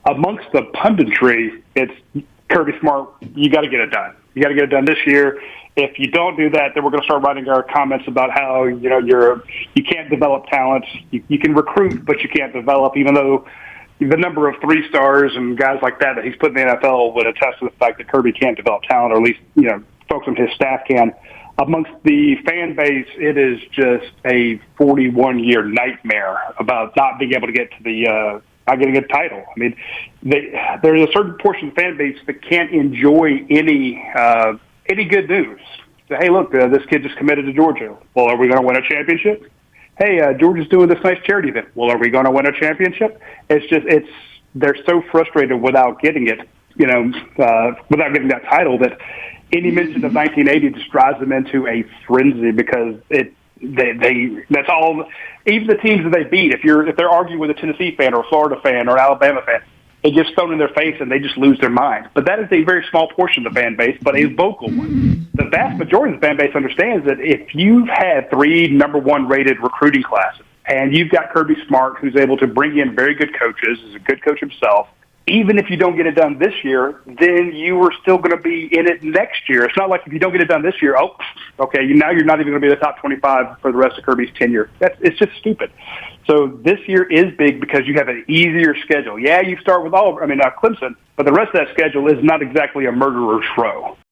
amongst the punditry, it's Kirby Smart. You got to get it done. You got to get it done this year. If you don't do that, then we're going to start writing our comments about how you can't develop talent. You can recruit, but you can't develop. Even though the number of 3-stars and guys like that he's put in the NFL would attest to the fact that Kirby can't develop talent, or at least folks on his staff can. Amongst the fan base, it is just a 41-year nightmare about not being able to get to the not getting a title. I mean, there's a certain portion of the fan base that can't enjoy any good news. So, hey, look, this kid just committed to Georgia. Well, are we going to win a championship? Hey, Georgia's doing this nice charity event. Well, are we going to win a championship? They're so frustrated without getting it, without getting that title, that any mention of 1980 just drives them into a frenzy, because that's all. Even the teams that they beat, if they're arguing with a Tennessee fan or a Florida fan or an Alabama fan, it gets thrown in their face and they just lose their mind. But that is a very small portion of the fan base, but a vocal one. The vast majority of the fan base understands that if you've had 3 number 1 rated recruiting classes and you've got Kirby Smart, who's able to bring in very good coaches, is a good coach himself, even if you don't get it done this year, then you are still going to be in it next year. It's not like if you don't get it done this year, okay, now you're not even going to be in the top 25 for the rest of Kirby's tenure. It's just stupid. So this year is big because you have an easier schedule. Yeah, you start with Clemson, but the rest of that schedule is not exactly a murderer's row.